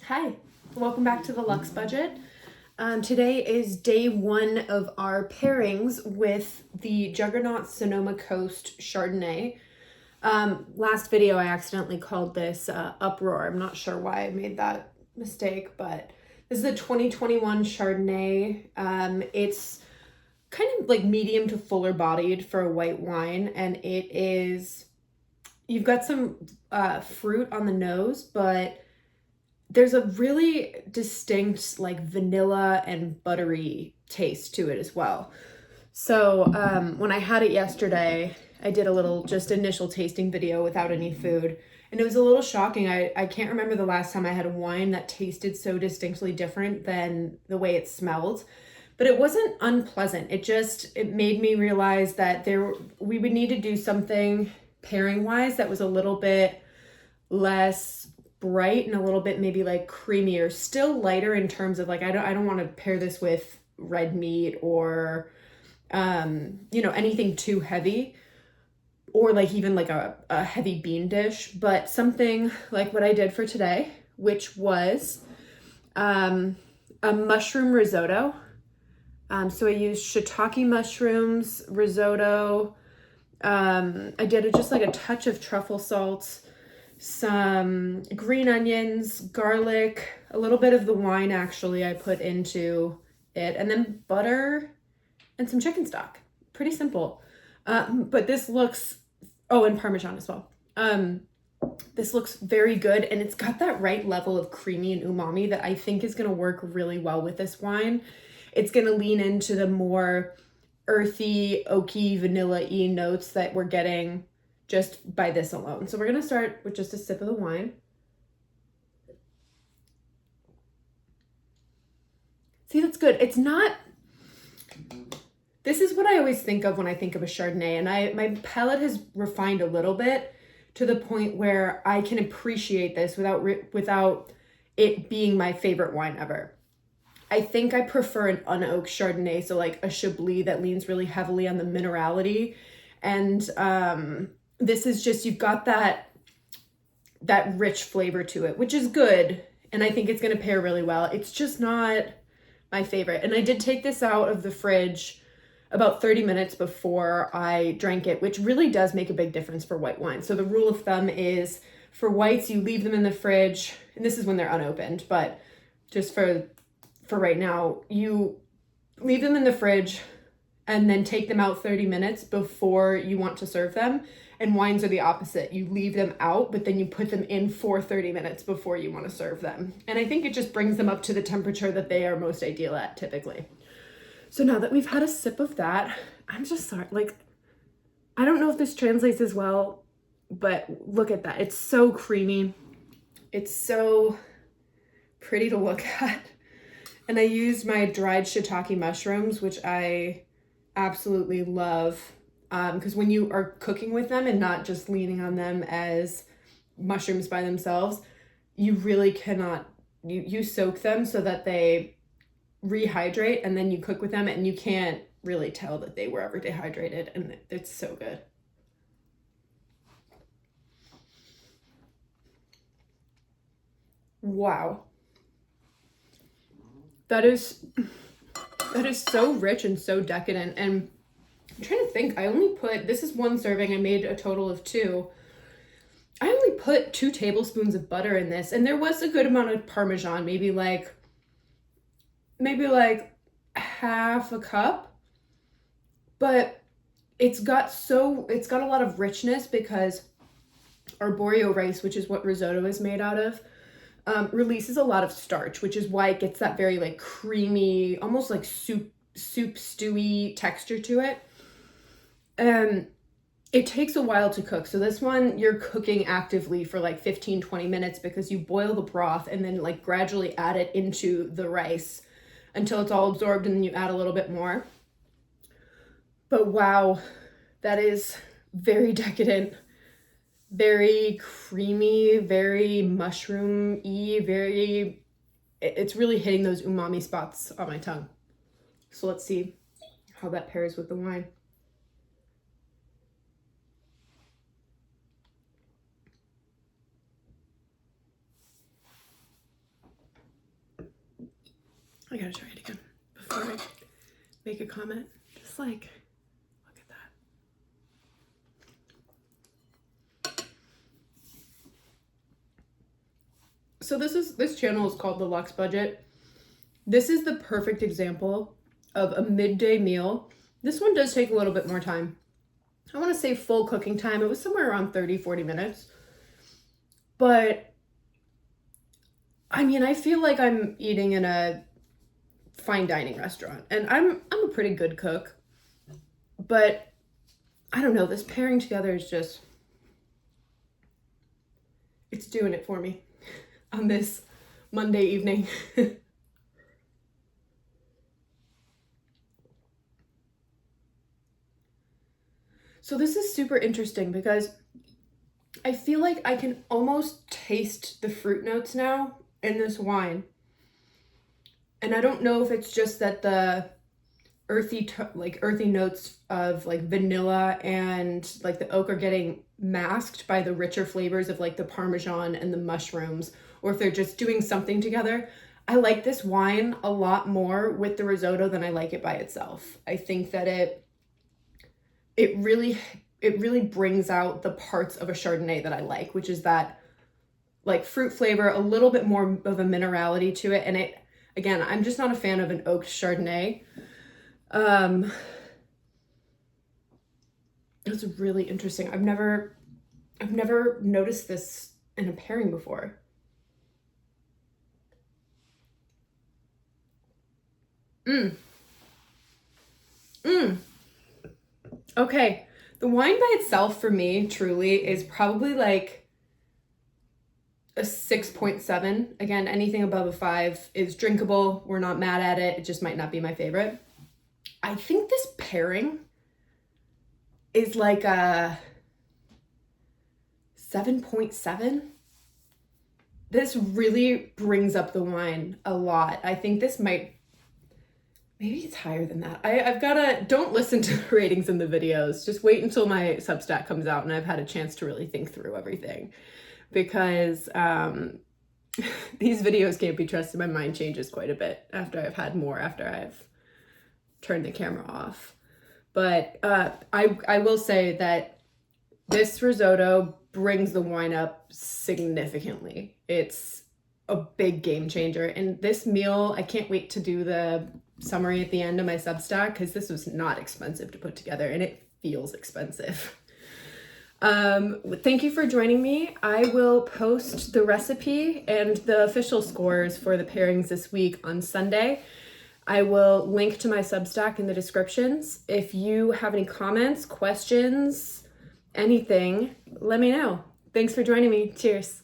Hi, welcome back to the Luxe Budget. Today is day one of our pairings with the Juggernaut Sonoma Coast Chardonnay. Last video I accidentally called this Uproar. I'm not sure why I made that mistake, but this is a 2021 Chardonnay. It's kind of like medium to fuller bodied for a white wine, and you've got some fruit on the nose, but there's a really distinct like vanilla and buttery taste to it as well. So when I had it yesterday, I did a little just initial tasting video without any food, and it was a little shocking. I can't remember the last time I had a wine that tasted so distinctly different than the way it smelled, but it wasn't unpleasant. It made me realize that we would need to do something pairing wise that was a little bit less bright and a little bit maybe like creamier, still lighter in terms of like I don't want to pair this with red meat or anything too heavy, or like even like a heavy bean dish, but something like what I did for today, which was a mushroom risotto. So I used shiitake mushrooms, risotto. I did just like a touch of truffle salt, some green onions, garlic, a little bit of the wine actually I put into it, and then butter and some chicken stock. Pretty simple. But this looks, and Parmesan as well. This looks very good, and it's got that right level of creamy and umami that I think is going to work really well with this wine. It's going to lean into the more earthy, oaky, vanilla-y notes that we're getting just by this alone. So we're going to start with just a sip of the wine. See, that's good. It's not, this is what I always think of when I think of a Chardonnay, and my palate has refined a little bit to the point where I can appreciate this without it being my favorite wine ever. I think I prefer an unoaked Chardonnay, so like a Chablis that leans really heavily on the minerality, and this is just, you've got that rich flavor to it, which is good, and I think it's going to pair really well. It's just not my favorite. And I did take this out of the fridge about 30 minutes before I drank it, which really does make a big difference for white wine. So the rule of thumb is for whites, you leave them in the fridge, and this is when they're unopened, but just for right now, you leave them in the fridge and then take them out 30 minutes before you want to serve them. And wines are the opposite. You leave them out, but then you put them in for 30 minutes before you want to serve them. And I think it just brings them up to the temperature that they are most ideal at typically. So now that we've had a sip of that, I'm just sorry, I don't know if this translates as well, but look at that. It's so creamy. It's so pretty to look at. And I used my dried shiitake mushrooms, which I absolutely love, because when you are cooking with them and not just leaning on them as mushrooms by themselves, you really cannot, you soak them so that they rehydrate, and then you cook with them and you can't really tell that they were ever dehydrated, and it's so good. Wow. That is so rich and so decadent. And I'm trying to think, this is one serving, I made a total of 2. I only put 2 tablespoons of butter in this, and there was a good amount of Parmesan, maybe like half a cup, but it's got a lot of richness because arborio rice, which is what risotto is made out of, releases a lot of starch, which is why it gets that very like creamy, almost like soup stewy texture to it. It takes a while to cook. So this one, you're cooking actively for like 15-20 minutes because you boil the broth and then like gradually add it into the rice until it's all absorbed, and then you add a little bit more. But wow, that is very decadent. Very creamy, very mushroom-y, it's really hitting those umami spots on my tongue. So let's see how that pairs with the wine. I gotta try it again before I make a comment. Just like, look at that. So this channel is called The Luxe Budget. This is the perfect example of a midday meal. This one does take a little bit more time. I want to say full cooking time. It was somewhere around 30-40 minutes. But I mean, I feel like I'm eating in a fine dining restaurant, and I'm a pretty good cook, but I don't know, this pairing together is just, it's doing it for me on this Monday evening. So this is super interesting because I feel like I can almost taste the fruit notes now in this wine. And I don't know if it's just that the earthy notes of like vanilla and like the oak are getting masked by the richer flavors of like the Parmesan and the mushrooms, or if they're just doing something together. I like this wine a lot more with the risotto than I like it by itself. I think that it really brings out the parts of a Chardonnay that I like, which is that like fruit flavor, a little bit more of a minerality to it. And again, I'm just not a fan of an oaked Chardonnay. It's really interesting. I've never noticed this in a pairing before. Okay, the wine by itself for me truly is probably like a 6.7. Again, anything above a 5 is drinkable. We're not mad at it. It just might not be my favorite. I think this pairing is like a 7.7. This really brings up the wine a lot. I think this maybe it's higher than that. I've gotta, don't listen to the ratings in the videos. Just wait until my Substack comes out and I've had a chance to really think through everything. Because these videos can't be trusted. My mind changes quite a bit after I've turned the camera off. But I will say that this risotto brings the wine up significantly. It's a big game changer. And this meal, I can't wait to do the summary at the end of my Substack, because this was not expensive to put together and it feels expensive. Thank you for joining me. I will post the recipe and the official scores for the pairings this week on Sunday. I will link to my Substack in the descriptions. If you have any comments, questions, anything, let me know. Thanks for joining me. Cheers.